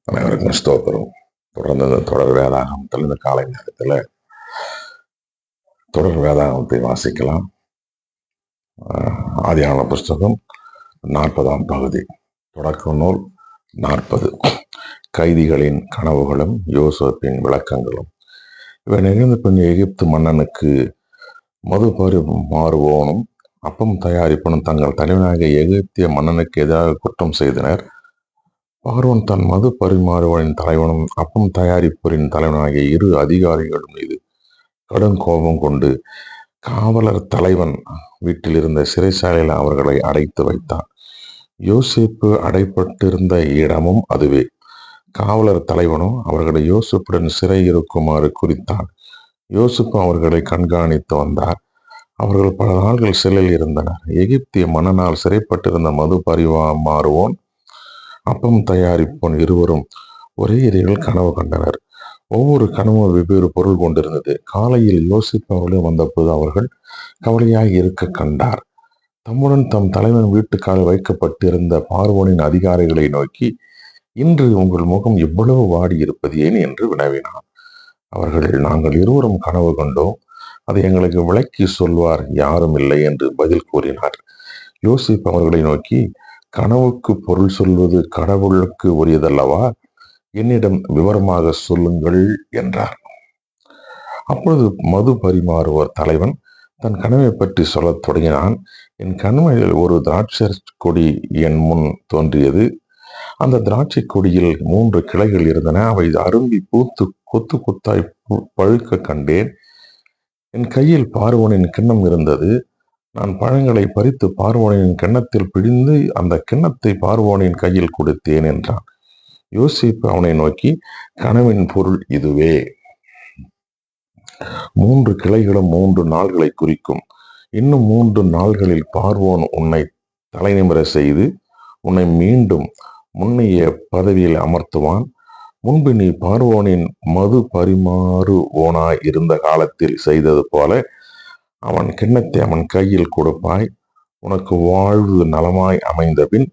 அனைவருக்கும் ஸ்தோத்திரம். தொடர்ந்து இந்த தொடர் வேதாகமத்தில் இந்த காலை நேரத்தில் தொடர் வேதாகமத்தை வாசிக்கலாம். ஆதியான புஸ்தகம் 40ஆம் பகுதி, தொடக்க நூல் 40. கைதிகளின் கனவுகளும் யோசேப்பின் விளக்கங்களும். இவை நிகழ்ந்த பின் எகிப்து மன்னனுக்கு மது பரிமாறுவோனும் அப்பம் தயாரிப்பனும் தங்கள் தலைவனாக எகிப்திய மன்னனுக்கு எதிராக குற்றம் செய்தனர். பார்வோன் தன் மது பரிமாறுவனின் தலைவனும் அப்பம் தயாரிப்போரின் தலைவனாகிய இரு அதிகாரிகளும் மீது கடும் கோபம் கொண்டு காவலர் தலைவன் வீட்டில் இருந்த சிறைச்சாலையில் அவர்களை அடைத்து வைத்தான். யோசேப்பு அடைப்பட்டிருந்த இடமும் அதுவே. காவலர் தலைவனும் அவர்களை யோசேப்புடன் சிறை இருக்குமாறு குறித்தான். யோசேப்பு அவர்களை கண்காணித்து வந்தார். அவர்கள் பல நாள்கள் சிறையில் இருந்தனர். எகிப்திய மன்னனால் சிறைப்பட்டிருந்த மது பரிமாறுவோன் அப்பம் தயாரிப்போன் இருவரும் ஒரே இரவில் கனவு கண்டனர். ஒவ்வொரு கனவும் வெவ்வேறு பொருள் கொண்டிருந்தது. காலையில் யோசிப்பு அவர்களே வந்தபோது அவர்கள் கவலையாக இருக்க கண்டார். தம்முடன் தம் தலைவன் வீட்டுக்கால் வைக்கப்பட்டிருந்த பார்வோனின் அதிகாரிகளை நோக்கி, இன்று உங்கள் முகம் எவ்வளவு வாடி இருப்பது ஏன் என்று வினவினார். அவர்கள், நாங்கள் இருவரும் கனவு கண்டோம், அதை எங்களுக்கு விளக்கி சொல்வார் யாரும் இல்லை என்று பதில் கூறினார். யோசிப்பு அவர்களை நோக்கி, கனவுக்கு பொருள் சொல்வது கடவுளுக்கு உரியதல்லவா? என்னிடம் விவரமாக சொல்லுங்கள் என்றார். அப்பொழுது மது பரிமாறுவோர் தலைவன் தன் கனவை பற்றி சொல்லத் தொடங்கினான். என் கனவில் ஒரு திராட்சை கொடி என் முன் தோன்றியது. அந்த திராட்சை கொடியில் 3 கிளைகள் இருந்தன. அவை அரும்பி பூத்து கொத்து கொத்தாய் பழுக்க கண்டேன். என் கையில் பார்வோனின் கிண்ணம் இருந்தது. நான் பழங்களை பறித்து பார்வோனின் கிண்ணத்தில் பிழிந்து அந்த கிண்ணத்தை பார்வோனின் கையில் கொடுத்தேன் என்றான். யோசேப்பு அவனை நோக்கி, கனவின் பொருள் இதுவே. 3 கிளைகளும் 3 நாள்களை குறிக்கும். இன்னும் 3 நாள்களில் பார்வோன் உன்னை தலைநிமிர செய்து உன்னை மீண்டும் முன்னைய பதவியில் அமர்த்துவான். முன்பு நீ பார்வோனின் மது பரிமாறுவோனாய் இருந்த காலத்தில் செய்தது போல அவன் கிண்ணத்தை அவன் கையில் கொடுப்பாய். உனக்கு வாழ்வு நலமாய் அமைந்த பின்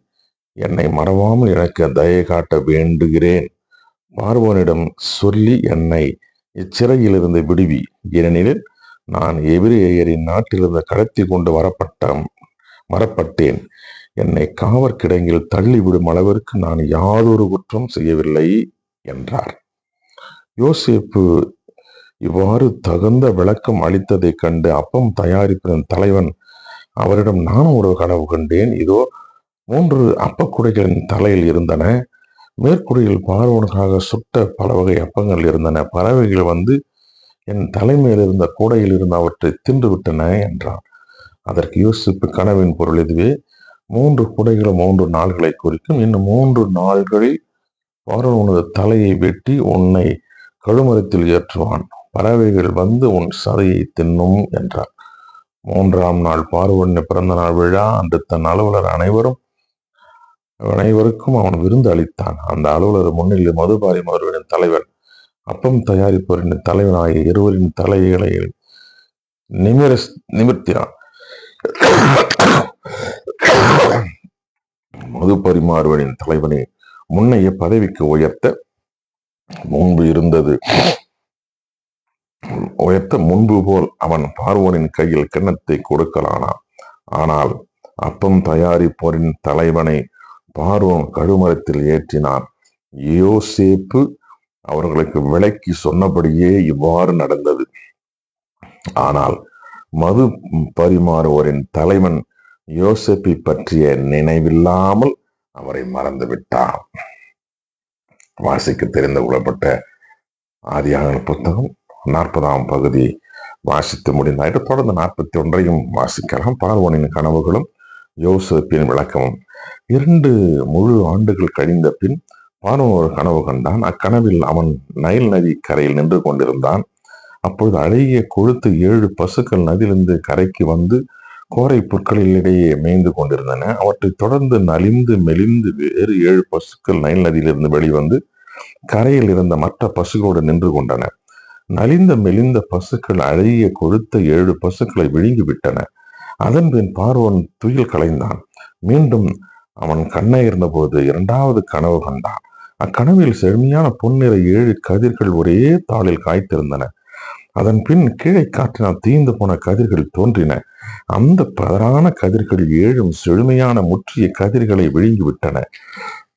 என்னை மறவாமல் எனக்கு தயை காட்ட வேண்டுகிறேன். பார்வோனிடம் சொல்லி என்னை இச்சிறையிலிருந்து விடுவி. ஏனெனில் நான் எபிரேயரின் நாட்டிலிருந்து கடத்தி கொண்டு வரப்பட்டேன். என்னை காவற்கிடங்கில் தள்ளிவிடும் அளவிற்கு நான் யாதொரு குற்றம் செய்யவில்லை என்றார். யோசேப்பு இவ்வாறு தகுந்த விளக்கம் அளித்ததை கண்டு அப்பம் தயாரிப்பின் தலைவன் அவரிடம், நானும் ஒரு கனவு கண்டேன். இதோ 3 அப்பக்குடைகளின் தலையில் இருந்தன. மேற்குடையில் பார்வோனுக்காக சுட்ட பல வகை அப்பங்கள் இருந்தன. பறவைகள் வந்து என் தலைமையில் இருந்த கூடையில் இருந்து அவற்றை தின்று விட்டன என்றான். அதற்கு யோசிப்பு, கனவின் பொருள் இதுவே. 3 கூடைகளும் 3 நாள்களை குறிக்கும். இன்னும் 3 நாள்களில் பார்வோன் உனது தலையை வெட்டி உன்னை கழுமரத்தில் ஏற்றுவான். பறவைகள் வந்து உன் சதையை தின்னும் என்றார். 3ஆம் நாள் பார்வோனின் பிறந்த நாள் விழா. அன்று தன் அலுவலர் அனைவருக்கும் அவன் விருந்து அளித்தான். அந்த அலுவலர் முன்னில் மது பரிமாறுவோரின் தலைவன் அப்பம் தயாரிப்பவரின் தலைவனாகிய இருவரின் தலைகளை நிமிர்த்தினான். மது பரிமாறுவனின் தலைவனை முன்னைய பதவிக்கு உயர்த்த முன்பு போல் அவன் பார்வோனின் கையில் கிண்ணத்தை கொடுக்கலானான். ஆனால் அப்பம் தயாரிப்போரின் தலைவனை பார்வோன் கழுமரத்தில் ஏற்றினான். யோசேப்பு அவர்களுக்கு விளக்கி சொன்னபடியே இவ்வாறு நடந்தது. ஆனால் மது பரிமாறுவோரின் தலைவன் யோசேப்பை பற்றிய நினைவில்லாமல் அவரை மறந்து விட்டான். வாசிக்க தெரிந்து கொள்ளப்பட்ட ஆதியான புத்தகம் 40ஆம் பகுதி வாசித்து முடிந்தாயிட்டு தொடர்ந்து 41ஐயும் வாசிக்கலாம். பார்வோனின் கனவுகளும் யோசேப்பின் விளக்கமும். 2 முழு ஆண்டுகள் கழிந்த பின் பார்வோன் ஒரு கனவு கண்டான். அக்கனவில் அவன் நைல் நதி கரையில் நின்று கொண்டிருந்தான். அப்பொழுது அழகிய கொழுத்து 7 பசுக்கள் நதியிலிருந்து கரைக்கு வந்து கோரை புற்களிடையே மேய்ந்து கொண்டிருந்தன. அவற்றை தொடர்ந்து நலிந்து மெலிந்து வேறு 7 பசுக்கள் நைல் நதியிலிருந்து வெளிவந்து கரையில் இருந்த மற்ற பசுகளோடு நின்று கொண்டன. நலிந்த மெலிந்த பசுக்கள் அழகிய கொழுத்த 7 பசுக்களை விழுங்கி விட்டன. அதன் பின் பார்வோன் துயில் களைந்தான். மீண்டும் அவன் கண்ணை இருந்தபோது 2வது கனவு கண்டான். அக்கனவில் செழுமையான பொன்னிற 7 கதிர்கள் ஒரே தாளில் காய்த்திருந்தன. அதன் பின் கீழே காற்றினால் தீர்ந்து போன கதிர்கள் தோன்றின. அந்த பதறான கதிர்கள் 7 செழுமையான முற்றிய கதிர்களை விழுங்கிவிட்டன.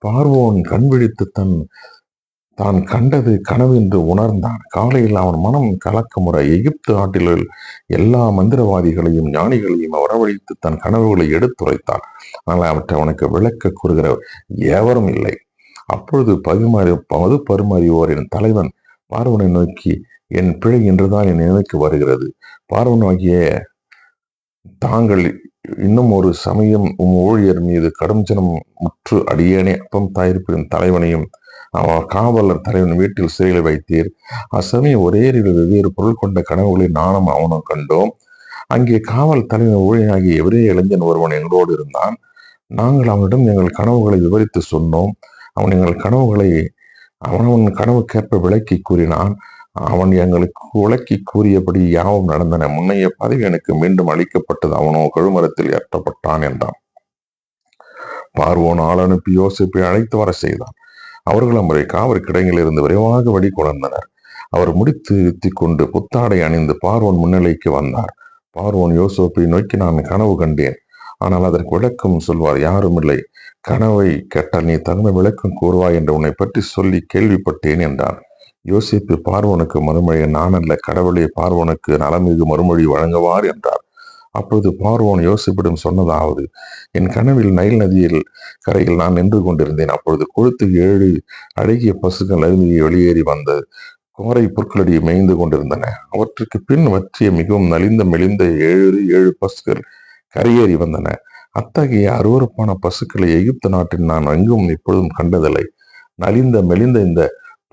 பார்வோன் கண் விழித்து தான் கண்டது கனவு என்று உணர்ந்தான். காலையில் அவன் மனம் கலக்கமுற எகிப்து நாட்டில் எல்லா மந்திரவாதிகளையும் ஞானிகளையும் வரவழைத்து தன் கனவுகளை எடுத்துரைத்தான். ஆனால் அவற்றை அவனுக்கு விளக்க கூறுகிற எவரும் இல்லை. அப்பொழுது மது பருமாறியோரின் தலைவன் பார்வனை நோக்கி, என் பிழை என்றுதான் என் நினைவுக்கு வருகிறது. பார்வனாகிய தாங்கள் இன்னும் ஒரு சமயம் ஊழியர் மீது கடும் ஜனம் முற்று அடியேனே அப்பம் தயாரிப்பின் தலைவனையும் காவலர் தலைவன் வீட்டில் சிறையில் வைத்தீர். அச்சமயம் ஒரே வெவ்வேறு பொருள் கொண்ட கனவுகளை நானும் அவனும் கண்டோம். அங்கே காவல் தலைவன் ஊழியனாகிய எவரே இளைஞன் ஒருவன் எங்களோடு இருந்தான். நாங்கள் அவனிடம் எங்கள் கனவுகளை விவரித்து சொன்னோம். அவன் எங்கள் கனவுகளை அவனவன் கனவுக்கேற்ப விளக்கி கூறினான். அவன் எங்களுக்கு விளக்கி கூறியபடி யாவும் நடந்தன. முன்னைய பதவி எனக்கு மீண்டும் அளிக்கப்பட்டது. அவனோ கழுமரத்தில் ஏற்றப்பட்டான் என்றான். பார்வோன் ஆள் அனுப்பி யோசிப்பை அழைத்து வர செய்தான். அவர்கள் அவரை காவல் கிடங்கில் இருந்து விரைவாக வழி கொணர்ந்தனர். அவர் முடித்து இருத்தி கொண்டு புத்தாடை அணிந்து பார்வோன் முன்னிலைக்கு வந்தார். பார்வோன் யோசேப்பை நோக்கி, நான் கனவு கண்டேன், ஆனால் அதற்கு விளக்கம் சொல்வார் யாரும் இல்லை. கனவை கேட்டால் நீ தகுந்த விளக்கம் கூறுவாய் என்று உன்னை பற்றி சொல்லி கேள்விப்பட்டேன் என்றார். யோசேப்பு பார்வோனுக்கு மறுமொழி, நான் அல்ல, கடவுளே பார்வோனுக்கு நலமிகு மறுமொழி வழங்குவார் என்றார். அப்பொழுது பார்வோன் யோசேப்பிடம் சொன்னதாவது, என் கனவில் நைல் நதியில் கரையில் நான் நின்று கொண்டிருந்தேன். அப்பொழுது கொழுத்து 7 அழகிய பசுக்கள் அருமையை வெளியேறி வந்த கோரை புற்களடியை மேய்ந்து கொண்டிருந்தன. அவற்றுக்கு பின் வற்றிய மிகவும் நலிந்த மெலிந்த 7 பசுக்கள் கரையேறி வந்தன. அத்தகைய அருவறுப்பான பசுக்களை எகிப்து நாட்டில் நான் எங்கும் இப்பொழுதும் கண்டதில்லை. நலிந்த மெலிந்த இந்த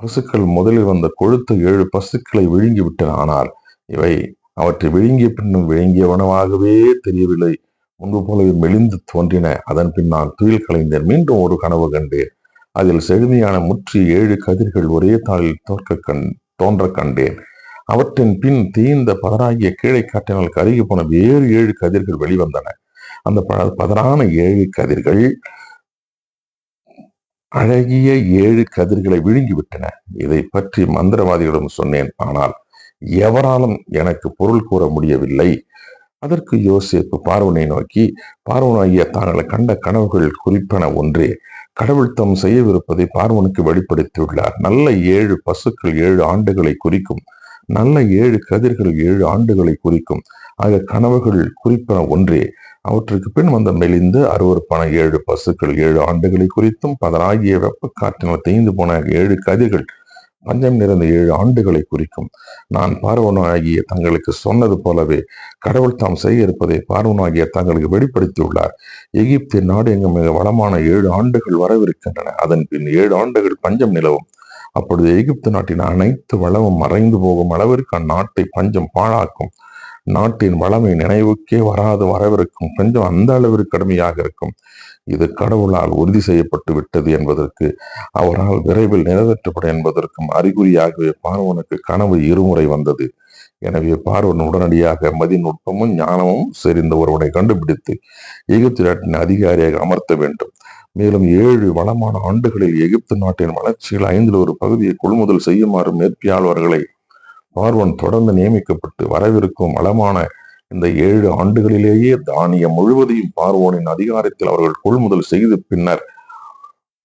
பசுக்கள் முதலில் வந்த கொழுத்த 7 பசுக்களை விழுங்கிவிட்டன. ஆனால் இவை அவற்றை விழுங்கிய பின்னும் விழுங்கியவனவாகவே தெரியவில்லை. முன்பு போலவே மெலிந்து தோன்றின. அதன் பின் நான் துயில் கலைந்தேன். மீண்டும் ஒரு கனவு கண்டேன். அதில் செழுமையான முற்றி 7 கதிர்கள் ஒரே தாளில் தோன்ற கண்டேன். அவற்றின் பின் தீர்ந்த பதறாகிய கீழே காற்றினால் கருகி போன வேறு 7 கதிர்கள் வெளிவந்தன. அந்த பதறான 7 கதிர்கள் அழகிய 7 கதிர்களை விழுங்கிவிட்டன. இதை பற்றி மந்திரவாதிகளிடம் சொன்னேன், ஆனால் எவராலும் எனக்கு பொருள் கூற முடியவில்லை. அதற்கு யோசேப்பு பார்வனை நோக்கி, பார்வனாகிய தாங்கள் கண்ட கனவுகள் குறிப்பன ஒன்றே. கடவுள் தம் செய்யவிருப்பதை பார்வனுக்கு வெளிப்படுத்தியுள்ளார். நல்ல 7 பசுக்கள் 7 ஆண்டுகளை குறிக்கும். நல்ல 7 கதிர்கள் 7 ஆண்டுகளை குறிக்கும். ஆக கனவுகள் குறிப்பன ஒன்றே. அவற்றுக்கு பின் வந்த மெலிந்து அருவறுப்பான 7 பசுக்கள் 7 ஆண்டுகளை குறித்தும், பதறாகிய வெப்ப காற்றினால் தேய்ந்து போன 7 கதிர்கள் பஞ்சம் நிறைந்த 7 ஆண்டுகளை குறிக்கும். நான் பார்வனாகிய தங்களுக்கு சொன்னது போலவே கடவுள் தாம் செய்ய இருப்பதை பார்வனாகிய தங்களுக்கு வெளிப்படுத்தியுள்ளார். எகிப்தின் நாடு எங்கும் மிக வளமான 7 ஆண்டுகள் வரவிருக்கின்றன. அதன் பின் 7 ஆண்டுகள் பஞ்சம் நிலவும். அப்பொழுது எகிப்து நாட்டின் அனைத்து வளமும் மறைந்து போகும் அளவிற்கு அந்நாட்டை பஞ்சம் பாழாக்கும். நாட்டின் வளமை நினைவுக்கே வராது வரவிருக்கும் பஞ்சம் அந்த அளவிற்கு கடுமையாக இருக்கும். இது கடவுளால் உறுதி செய்யப்பட்டு விட்டது என்பதற்கு, அவரால் விரைவில் நிறைவேற்றப்படும் என்பதற்கும் அறிகுறியாகவே பார்வனுக்கு கனவு 2 முறை வந்தது. எனவே பார்வன் உடனடியாக மதிநுட்பமும் ஞானமும் செறிந்த ஒருவனை கண்டுபிடித்து எகிப்து நாட்டின் அதிகாரியாக அமர்த்த வேண்டும். மேலும் 7 வளமான ஆண்டுகளில் எகிப்து நாட்டின் வளர்ச்சியில் 5 ஒரு பகுதியை கொள்முதல் செய்யுமாறு மேற்பியாளர்களை பார்வன் தொடர்ந்து நியமிக்கப்பட்டு வரவிருக்கும் வளமான இந்த 7 ஆண்டுகளிலேயே தானியம் முழுவதையும் பார்வோனின் அதிகாரத்தில் அவர்கள் கொள்முதல் செய்து பின்னர்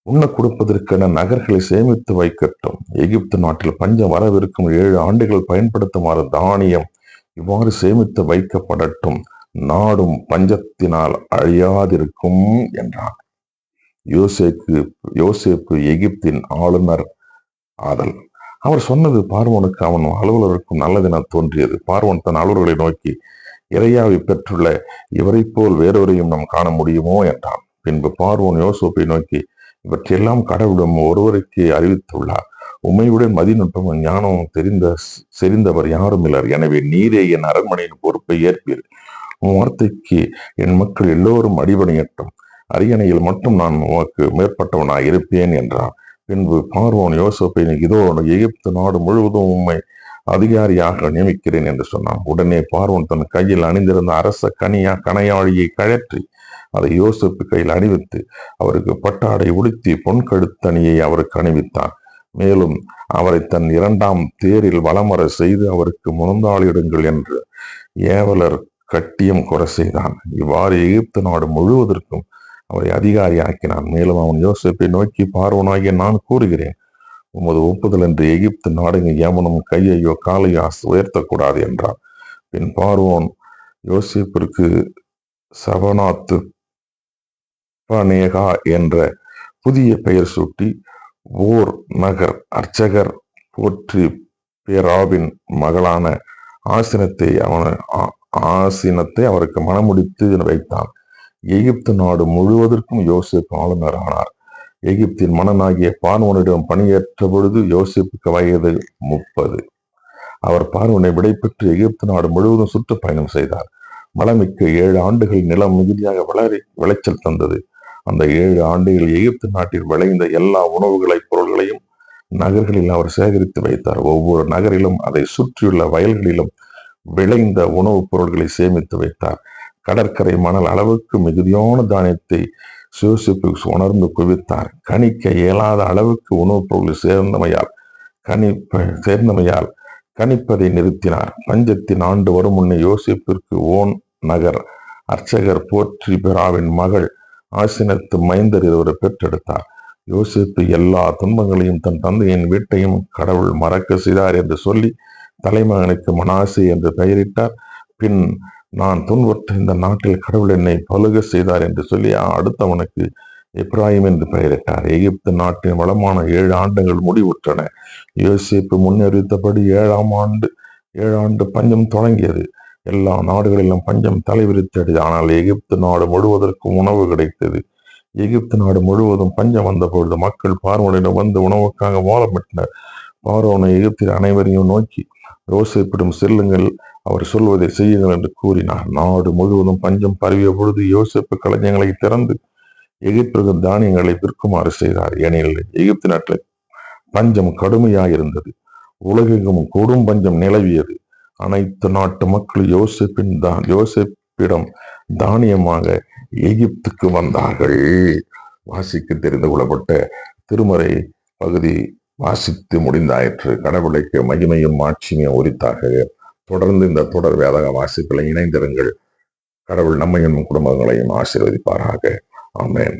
உண்ண கொடுப்பதற்கென நகர்களை சேமித்து வைக்கட்டும். எகிப்து நாட்டில் பஞ்சம் வரவிருக்கும் 7 ஆண்டுகள் பயன்படுத்துமாறு தானியம் இவ்வாறு சேமித்து வைக்கப்படட்டும். நாடும் பஞ்சத்தினால் அழியாதிருக்கும் என்றான். யோசேப்பு எகிப்தின் ஆளுநர் ஆதல். அவர் சொன்னது பார்வோனுக்கு அவன் அலுவலருக்கும் நல்லதென தோன்றியது. பார்வோன் தன் அலுவலர்களை நோக்கி, இறையாவை பெற்றுள்ள இவரை போல் வேறொரையும் நாம் காண முடியுமோ என்றான். பின்பு பார்வோன் யோசேப்பை நோக்கி, இவற்றையெல்லாம் கடவுளும் ஒருவருக்கு அறிவித்துள்ளார். உமையுடன் மதிநுட்பமும் ஞானமும் செறிந்தவர் யாரும் இல்லர். எனவே நீரே என் அரண்மனையின் பொறுப்பை ஏற்பீர். உன் வார்த்தைக்கு என் மக்கள் எல்லோரும் அடிபணியட்டும். அரியணையில் மட்டும் நான் உனக்கு மேற்பட்டவனாய் இருப்பேன் என்றான். பின்பு பார்வோன் யோசேப்பை, இதோ எகிப்து நாடு முழுவதும் உம்மை அதிகாரியாக நியமிக்கிறேன் என்று சொன்னான். உடனே பார்வோன் தன் கையில் அணிந்திருந்த அரச கணையாழியை கழற்றி அதை யோசேப்பு கையில் அணிவித்து அவருக்கு பட்டாடை உடுத்தி பொன் கழுத்தணியை அவருக்கு அணிவித்தான். மேலும் அவரை தன் 2ஆம் தேரில் வலமர செய்து அவருக்கு முழந்தாளிடுங்கள் என்று ஏவலர் கட்டியம் கொர செய்தான். இவ்வாறு எகிப்து நாடு முழுவதற்கும் அவரை அதிகாரியாக்கினான். மேலும் அவன் யோசேப்பை நோக்கி, பார்வோனாகிய நான் கூறுகிறேன், உமது ஒப்புதல் என்று எகிப்து நாடுங்க எவனும் கையையோ காலையோ உயர்த்தக்கூடாது என்றான். பின் பார்வோன் யோசேப்பிற்கு சபனாத்து பனேகா என்ற புதிய பெயர் சூட்டி, ஓர் நகர் அர்ச்சகர் போற்றி பேராவின் மகளான ஆசினத்தை அவருக்கு மனமுடித்து வைத்தான். எகிப்து நாடு முழுவதற்கும் யோசேப்பு ஆளுநர் ஆனார். எகிப்தின் மன்னனாகிய பார்வோனிடம் பணியேற்ற பொழுது யோசேப்புக்கு வயது 30. அவர் பார்வோனை விடைபெற்று எகிப்து நாடு முழுவதும் சுற்றுப்பயணம் செய்தார். வளமிக்க 7 ஆண்டுகள் நிலம் மிகுதியாக விளைச்சல் தந்தது. அந்த 7 ஆண்டுகள் எகிப்து நாட்டில் விளைந்த எல்லா பொருள்களையும் நகர்களில் அவர் சேகரித்து வைத்தார். ஒவ்வொரு நகரிலும் அதை சுற்றியுள்ள வயல்களிலும் விளைந்த உணவுப் பொருட்களை சேமித்து வைத்தார். கடற்கரை மணல் அளவுக்கு மிகுதியான தானியத்தை யோசேப்பு உணர்ந்து குவித்தார். கணிக்க இயலாத அளவுக்கு உணவுப் பொருட்கள் சேர்ந்தமையால் கணிப்பதை நிறுத்தினார். பஞ்சத்தின் ஆண்டு வரும் முன்னே யோசேப்பிற்கு ஓன் நகர் அர்ச்சகர் போற்றி பெராவின் மகள் ஆசினத்து மைந்தர் இருவரை பெற்றெடுத்தார். யோசேப்பு எல்லா துன்பங்களையும் தன் தந்தையின் வீட்டையும் கடவுள் மறக்க செய்தார் என்று சொல்லி தலைமகனுக்கு மனாசே என்று பெயரிட்டார். பின் நான் துன்புற்ற இந்த நாட்டில் கடவுள் என்னை பலுக செய்தார் என்று சொல்லி அடுத்தவனுக்கு எப்ராஹிம் என்று பெயரிட்டார். எகிப்து நாட்டின் வளமான 7 ஆண்டுகள் முடிவுற்றன. யோசேப்பு முன்னறிவித்தபடி 7ஆம் ஆண்டு பஞ்சம் தொடங்கியது. எல்லா நாடுகளிலும் பஞ்சம் தலைவிரித்தது. ஆனால் எகிப்து நாடு முழுவதற்கும் உணவு கிடைத்தது. எகிப்து நாடு முழுவதும் பஞ்சம் வந்த பொழுது மக்கள் பார்வோனிடம் வந்து உணவுக்காக வாழப்பட்டனர். பார்வோனை எகிப்தில் அனைவரையும் நோக்கி, யோசேப்பிடம் செல்லுங்கள், அவர் சொல்வதை செய்யுங்கள் என்று கூறினார். நாடு முழுவதும் பஞ்சம் பரவிய பொழுது யோசேப்பு களஞ்சியங்களை திறந்து எகிப்துக்கு தானியங்களை விற்குமாறு செய்தார். ஏனெனில் எகிப்து நாட்டில் பஞ்சம் கடுமையாயிருந்தது. உலகெங்கும் கொடும் பஞ்சம் நிலவியது. அனைத்து நாட்டு மக்கள் யோசேப்பிடம் தானியமாக எகிப்துக்கு வந்தார்கள். வாசிக்க தெரிந்து கொள்ளப்பட்ட திருமறை பகுதி வாசித்து முடிந்தாயிற்று. கடவுளுக்கு மகிமையும் ஆட்சியும் உரித்தாக. தொடர்ந்து இந்த தொடர் வேதக வாசிப்பில் இணைந்திருங்கள். கடவுள் நம்மையும் குடும்பங்களையும் ஆசீர்வதிப்பாராக. ஆமென்.